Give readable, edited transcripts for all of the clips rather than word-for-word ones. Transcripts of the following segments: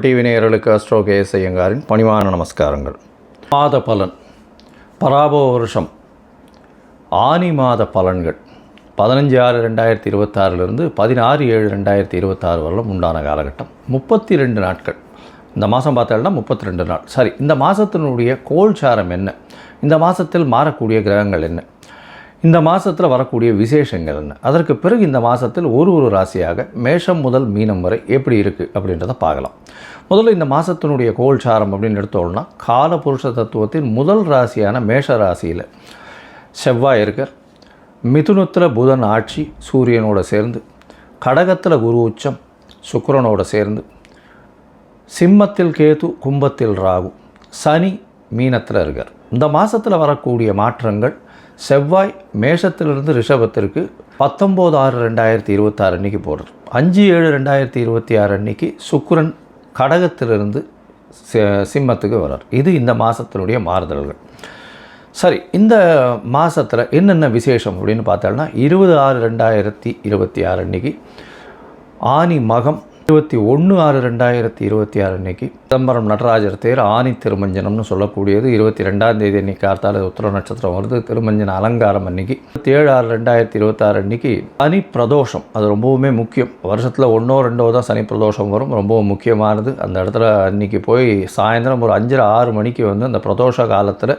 TV நேயர்களுக்கு astro KS ஐயங்காரின் பணிவான நமஸ்காரங்கள். மாத பலன், பராபவ வருஷம் ஆனி மாத பலன்கள் 15/6/2026 16/7/2026 வரலும் உண்டான காலகட்டம் 32 நாட்கள். இந்த மாதம் பார்த்தோம்னா 32 நாள். சரி, இந்த மாதத்தினுடைய கோல்சாரம் என்ன, இந்த மாதத்தில் மாறக்கூடிய கிரகங்கள் என்ன, இந்த மாதத்தில் வரக்கூடிய விசேஷங்கள் என்ன, அதற்கு பிறகு இந்த மாதத்தில் ஒரு ராசியாக மேஷம் முதல் மீனம் வரை எப்படி இருக்குது அப்படின்றத பார்க்கலாம். முதல்ல இந்த மாதத்தினுடைய கோல்சாரம் அப்படின்னு எடுத்தோம்னா, காலபுருஷ தத்துவத்தின் முதல் ராசியான மேஷ ராசியில் செவ்வாய் இருக்கார். மிதுனத்தில் புதன் ஆட்சி சூரியனோட சேர்ந்து, கடகத்தில் குரு உச்சம் சுக்கிரனோட சேர்ந்து, சிம்மத்தில் கேது, கும்பத்தில் ராகு, சனி மீனத்தில் இருக்கார். இந்த மாதத்தில் வரக்கூடிய மாற்றங்கள், செவ்வாய் மேஷத்திலிருந்து ரிஷபத்திற்கு 19/6/2026 அன்றைக்கி போடுறார். 5/7/2026 அன்றைக்கி சுக்கிரன் கடகத்திலிருந்து சிம்மத்துக்கு வர்றார். இது இந்த மாதத்தினுடைய மாறுதல்கள். சரி, இந்த மாதத்தில் என்னென்ன விசேஷம் அப்படின்னு பார்த்தோம்னா, 20/6/2026 அன்றைக்கி ஆனி மகம், 21/6/2026 அன்றைக்கி சிதம்பரம் நடராஜர் தேர் ஆனி திருமஞ்சனம்னு சொல்லக்கூடியது. 22ஆம் தேதி அன்றைக்கி கார்த்தால உத்திர நட்சத்திரம் வருது. திருமஞ்சன அலங்காரம் அன்றைக்கி 27/6/2026 அன்றைக்கி சனி பிரதோஷம். அது ரொம்பவுமே முக்கியம். வருஷத்தில் 1-2 தான் சனி பிரதோஷம் வரும், ரொம்பவும் முக்கியமானது. அந்த இடத்துல அன்றைக்கி போய் சாயந்தரம் ஒரு 5-6 மணிக்கு அந்த பிரதோஷ காலத்தில்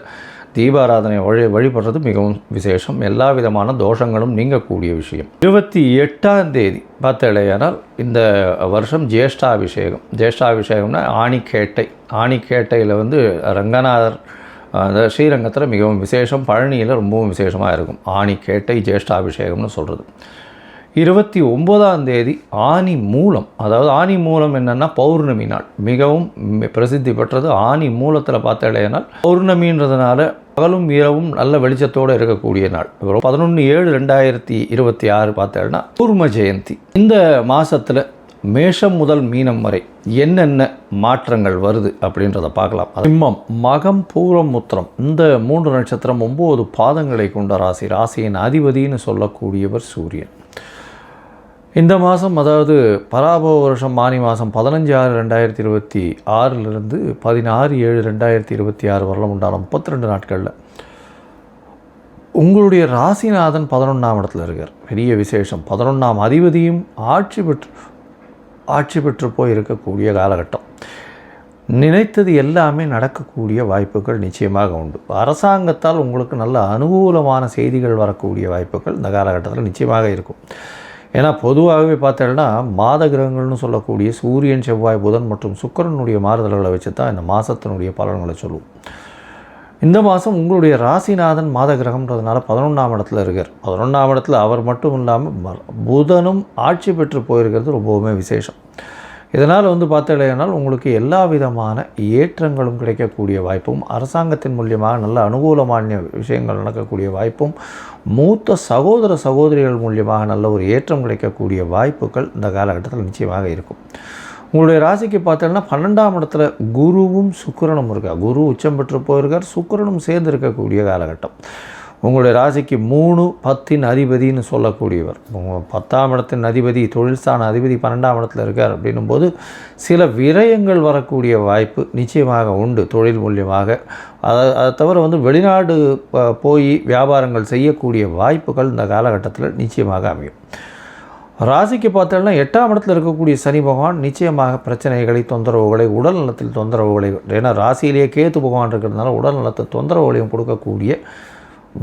தீபாராதனை வழிபடுறது மிகவும் விசேஷம். எல்லா விதமான தோஷங்களும் நீங்கக்கூடிய விஷயம். 28ஆம் தேதி பார்த்தேனால் இந்த வருஷம் ஜேஷ்டாபிஷேகம். ஜேஷ்டாபிஷேகம்னா ஆணிக்கேட்டை. ஆணிக்கேட்டையில் ரங்கநாதர் அந்த ஸ்ரீரங்கத்தில் மிகவும் விசேஷம், பழனியில் ரொம்பவும் விசேஷமாக இருக்கும். ஆணிக்கேட்டை ஜேஷ்டாபிஷேகம்னு சொல்கிறது. 29ஆம் தேதி ஆனி மூலம். அதாவது ஆனி மூலம் என்னென்னா பௌர்ணமி நாள், மிகவும் பிரசித்தி பெற்றது. ஆனி மூலத்தில் பார்த்தேனால் பௌர்ணமின்றதுனால பகலும் இரவும் நல்ல வெளிச்சத்தோடு இருக்கக்கூடிய நாள். 11/7/2026 பார்த்தேன்னா கூர்ம ஜெயந்தி. இந்த மாதத்தில் மேஷம் முதல் மீனம் வரை என்னென்ன மாற்றங்கள் வருது அப்படின்றத பார்க்கலாம். சிம்மம், மகம், பூரம், உத்திரம் இந்த 3 நட்சத்திரம் 9 பாதங்களை கொண்ட ராசி. ராசியின் அதிபதினு சொல்லக்கூடியவர் சூரியன். இந்த மாதம், அதாவது பராபவ வருஷம் ஆனி மாதம் 15/6/2026 16/7/2026 வரலாம் உண்டான 32 நாட்களில் உங்களுடைய ராசிநாதன் 11ஆம் இடத்துல இருக்கார். பெரிய விசேஷம். 11ஆம் அதிபதியும் ஆட்சி பெற்று போய் இருக்கக்கூடிய காலகட்டம். நினைத்தது எல்லாமே நடக்கக்கூடிய வாய்ப்புகள் நிச்சயமாக உண்டு. அரசாங்கத்தால் உங்களுக்கு நல்ல அனுகூலமான செய்திகள் வரக்கூடிய வாய்ப்புகள் இந்த காலகட்டத்தில் நிச்சயமாக இருக்கும். ஏன்னா பொதுவாகவே பார்த்தோம்னா மாத கிரகங்கள்னு சொல்லக்கூடிய சூரியன், செவ்வாய், புதன் மற்றும் சுக்கிரனுடைய மாறுதல்களை வச்சு தான் இந்த மாதத்தினுடைய பலன்களை சொல்லுவோம். இந்த மாதம் உங்களுடைய ராசிநாதன் மாத கிரகம்ன்றதுனால 11ஆம் இடத்துல இருக்கார். 11ஆம் இடத்துல அவர் மட்டும் இல்லாமல் புதனும் ஆட்சி பெற்று போயிருக்கிறது ரொம்பவுமே விசேஷம். இதனால் பார்த்தீங்கன்னா உங்களுக்கு எல்லா விதமான ஏற்றங்களும் கிடைக்கக்கூடிய வாய்ப்பும், அரசாங்கத்தின் மூலியமாக நல்ல அனுகூலமான விஷயங்கள் நடக்கக்கூடிய வாய்ப்பும், மூத்த சகோதர சகோதரிகள் மூலியமாக நல்ல ஒரு ஏற்றம் கிடைக்கக்கூடிய வாய்ப்புகள் இந்த காலகட்டத்தில் நிச்சயமாக இருக்கும். உங்களுடைய ராசிக்கு பார்த்தீங்கன்னா 12ஆம் இடத்துல குருவும் சுக்கிரனும் இருக்கா. குரு உச்சம் பெற்று போயிருக்கார், சுக்கிரனும் சேர்ந்து இருக்கக்கூடிய காலகட்டம். உங்களுடைய ராசிக்கு 3-10 அதிபதினு சொல்லக்கூடியவர். 10ஆம் இடத்தின் அதிபதி, தொழில்ஸ்தான அதிபதி 12ஆம் இடத்துல இருக்கார். அப்படின்னும்போது சில விரயங்கள் வரக்கூடிய வாய்ப்பு நிச்சயமாக உண்டு தொழில் மூலியமாக. அதை தவிர வெளிநாடு போய் வியாபாரங்கள் செய்யக்கூடிய வாய்ப்புகள் இந்த காலகட்டத்தில் நிச்சயமாக அமையும். ராசிக்கு பார்த்தோம்னா 8ஆம் இடத்துல இருக்கக்கூடிய சனி பகவான் நிச்சயமாக பிரச்சனைகளை, தொந்தரவுகளை, உடல் நலத்தில் தொந்தரவுகளை, ஏன்னா ராசியிலேயே கேத்து பகவான் இருக்கிறதுனால உடல் நலத்தில் தொந்தரவுகளையும் கொடுக்கக்கூடிய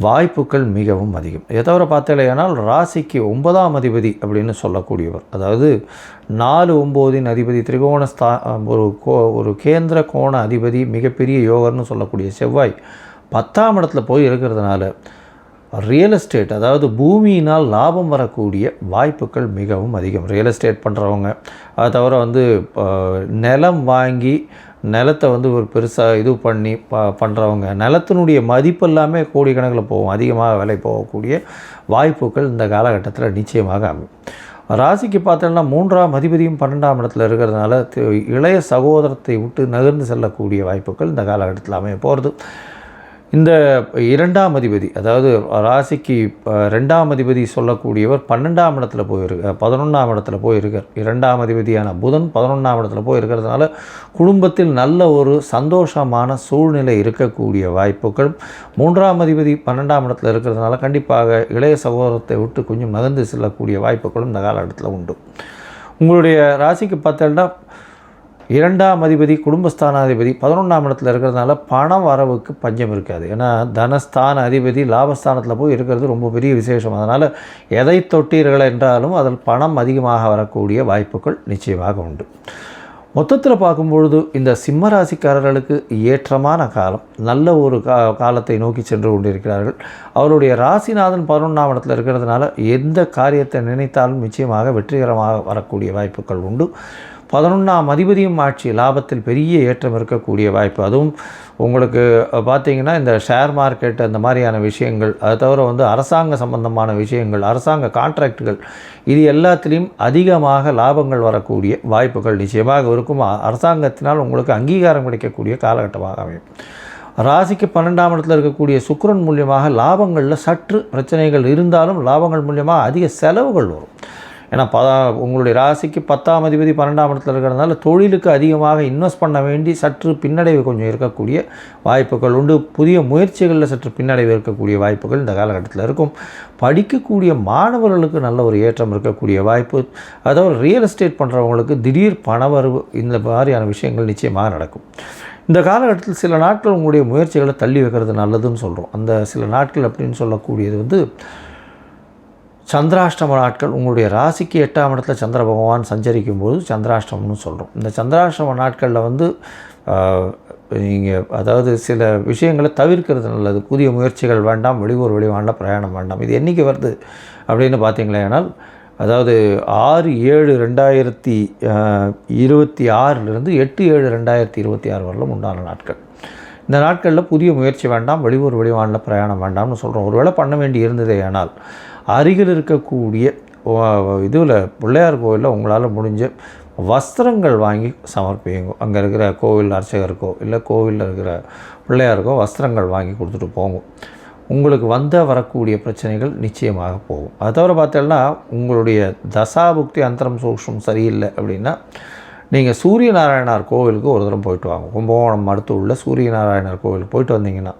வாய்ப்புகள் மிகவும் அதிகம். இதை தவிர பார்த்தேனால் ராசிக்கு 9ஆம் அதிபதி அப்படின்னு சொல்லக்கூடியவர், அதாவது 4-9 அதிபதி, திரிகோண ஒரு கேந்திர கோண அதிபதி, மிகப்பெரிய யோகர்னு சொல்லக்கூடிய செவ்வாய் 10ஆம் இடத்துல போய் இருக்கிறதுனால ரியல் எஸ்டேட், அதாவது பூமியினால் லாபம் வரக்கூடிய வாய்ப்புகள் மிகவும் அதிகம். ரியல் எஸ்டேட் பண்ணுறவங்க, அதை தவிர நிலம் வாங்கி நிலத்தை ஒரு பெருசாக இது பண்ணி பண்ணுறவங்க, நிலத்தினுடைய மதிப்பு எல்லாமே கோடிக்கணக்கில் போகும், அதிகமாக விலை போகக்கூடிய வாய்ப்புகள் இந்த காலகட்டத்தில் நிச்சயமாக அமையும். ராசிக்கு பார்த்தோம்னா 3ஆம் அதிபதியும் 12ஆம் இடத்துல இருக்கிறதுனால இளைய சகோதரத்தை விட்டு நகர்ந்து செல்லக்கூடிய வாய்ப்புகள் இந்த காலகட்டத்தில் அமைய போகிறது. இந்த 2ஆம் அதிபதி, அதாவது ராசிக்கு 2ஆம் அதிபதி சொல்லக்கூடியவர் 12ஆம் இடத்துல போயிருக்கு, 11ஆம் இடத்துல போயிருக்கார். 2ஆம் அதிபதியான புதன் 11ஆம் இடத்துல போயிருக்கிறதுனால குடும்பத்தில் நல்ல ஒரு சந்தோஷமான சூழ்நிலை இருக்கக்கூடிய வாய்ப்புகள். 3ஆம் அதிபதி 12ஆம் இடத்துல இருக்கிறதுனால கண்டிப்பாக இளைய சகோதரத்தை விட்டு கொஞ்சம் நகர்ந்து செல்லக்கூடிய வாய்ப்புகளும் இந்த காலகட்டத்தில் உண்டு. உங்களுடைய ராசிக்கு பார்த்தீங்கன்னா 2ஆம் அதிபதி குடும்பஸ்தானாதிபதி 11ஆம் இடத்துல இருக்கிறதுனால பண வரவுக்கு பஞ்சம் இருக்காது. ஏன்னா தனஸ்தான அதிபதி லாபஸ்தானத்தில் போய் இருக்கிறது ரொம்ப பெரிய விசேஷம். அதனால் எதை தொட்டீர்கள் என்றாலும் அதில் பணம் அதிகமாக வரக்கூடிய வாய்ப்புகள் நிச்சயமாக உண்டு. மொத்தத்தில் பார்க்கும்பொழுது இந்த சிம்ம ராசிக்காரர்களுக்கு ஏற்றமான காலம், நல்ல ஒரு காலத்தை நோக்கி சென்று கொண்டிருக்கிறார்கள். அவருடைய ராசிநாதன் 11ஆம் இடத்துல இருக்கிறதுனால எந்த காரியத்தை நினைத்தாலும் நிச்சயமாக வெற்றிகரமாக வரக்கூடிய வாய்ப்புகள் உண்டு. 11ஆம் அதிபதியும் ஆட்சி, லாபத்தில் பெரிய ஏற்றம் இருக்கக்கூடிய வாய்ப்பு. அதுவும் உங்களுக்கு பார்த்திங்கன்னா இந்த ஷேர் மார்க்கெட் அந்த மாதிரியான விஷயங்கள், அதை தவிர அரசாங்க சம்பந்தமான விஷயங்கள், அரசாங்க கான்ட்ராக்டுகள், இது எல்லாத்துலேயும் அதிகமாக லாபங்கள் வரக்கூடிய வாய்ப்புகள் நிச்சயமாக இருக்கும். அரசாங்கத்தினால் உங்களுக்கு அங்கீகாரம் கிடைக்கக்கூடிய காலகட்டமாக அமையும். ராசிக்கு 12ஆம் இடத்துல இருக்கக்கூடிய சுக்கிரன் மூலியமாக லாபங்களில் சற்று பிரச்சனைகள் இருந்தாலும் லாபங்கள் மூலியமாக அதிக செலவுகள் வரும். ஏன்னா உங்களுடைய ராசிக்கு 10ஆம் அதிபதி 12ஆம் இடத்துல இருக்கிறதுனால தொழிலுக்கு அதிகமாக இன்வெஸ்ட் பண்ண வேண்டி சற்று பின்னடைவு கொஞ்சம் இருக்கக்கூடிய வாய்ப்புகள் உண்டு. புதிய முயற்சிகளில் சற்று பின்னடைவு இருக்கக்கூடிய வாய்ப்புகள் இந்த காலகட்டத்தில் இருக்கும். படிக்கக்கூடிய மாணவர்களுக்கு நல்ல ஒரு ஏற்றம் இருக்கக்கூடிய வாய்ப்பு. அதாவது ரியல் எஸ்டேட் பண்ணுறவங்களுக்கு திடீர் பணவரவு, இந்த மாதிரியான விஷயங்கள் நிச்சயமாக நடக்கும். இந்த காலகட்டத்தில் சில நாட்கள் உங்களுடைய முயற்சிகளை தள்ளி வைக்கிறது நல்லதுன்னு சொல்கிறோம். அந்த சில நாட்கள் அப்படின்னு சொல்லக்கூடியது சந்திராஷ்டம நாட்கள். உங்களுடைய ராசிக்கு 8ஆம் இடத்துல சந்திர பகவான் சஞ்சரிக்கும் போது சந்திராஷ்டமம்னு சொல்கிறோம். இந்த சந்திராஷ்டம நாட்களில் நீங்கள் அதாவது சில விஷயங்களை தவிர்க்கிறது நல்லது. புதிய முயற்சிகள் வேண்டாம், வெளியூர் வெளிவாண்ட பிரயாணம் வேண்டாம். இது என்றைக்கு வருது அப்படின்னு பார்த்தீங்களேனால், அதாவது 6/7/2026 8/7/2026 வரலும் உண்டான நாட்கள். இந்த நாட்களில் புதிய முயற்சி வேண்டாம், வெளியூர் வெளிவாண்ட பிரயாணம் வேண்டாம்னு சொல்கிறோம். ஒருவேளை பண்ண வேண்டி இருந்ததே ஆனால் அருகில் இருக்கக்கூடிய இதில் பிள்ளையார் கோவிலில் உங்களால் முடிஞ்ச வஸ்திரங்கள் வாங்கி சமர்ப்பிங்க. அங்கே இருக்கிற கோவில் அர்ச்சகருக்கோ இல்லை கோவிலில் இருக்கிற பிள்ளையாருக்கோ வஸ்திரங்கள் வாங்கி கொடுத்துட்டு போங்க. உங்களுக்கு வரக்கூடிய பிரச்சனைகள் நிச்சயமாக போகும். அதை தவிர பார்த்தீங்கன்னா உங்களுடைய தசாபுக்தி அந்தரம் சூக்ஷ்மம் சரியில்லை அப்படின்னா நீங்கள் சூரிய நாராயணர் கோவிலுக்கு ஒரு தரம் போயிட்டு வாங்க. கும்பகோணம் அடுத்து உள்ள சூரிய நாராயணர் கோவிலுக்கு போயிட்டு வந்தீங்கன்னா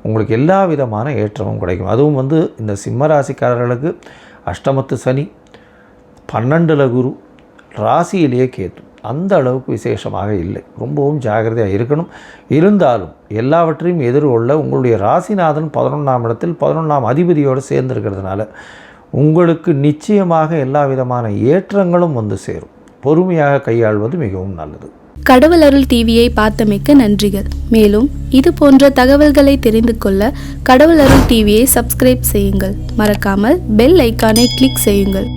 உங்களுக்கு எல்லா விதமான ஏற்றமும் கிடைக்கும். அதுவும் இந்த சிம்ம ராசிக்காரர்களுக்கு அஷ்டமத்து சனி, 12ல் குரு, ராசியிலேயே கேத்து, அந்த அளவுக்கு விசேஷமாக இல்லை. ரொம்பவும் ஜாகிரதையாக இருக்கணும். இருந்தாலும் எல்லாவற்றையும் எதிர்கொள்ள உங்களுடைய ராசிநாதன் 11ஆம் இடத்தில் 11ஆம் அதிபதியோடு சேர்ந்திருக்கிறதுனால உங்களுக்கு நிச்சயமாக எல்லா விதமான ஏற்றங்களும் சேரும். பொறுமையாக கையாள்வது மிகவும் நல்லது. கடவுள் அருள் டிவியை பார்த்தமைக்க நன்றிகள். மேலும் இது போன்ற தகவல்களை தெரிந்து கொள்ள கடவுள் அருள் டிவியை சப்ஸ்கிரைப் செய்யுங்கள். மறக்காமல் பெல் ஐக்கானை கிளிக் செய்யுங்கள்.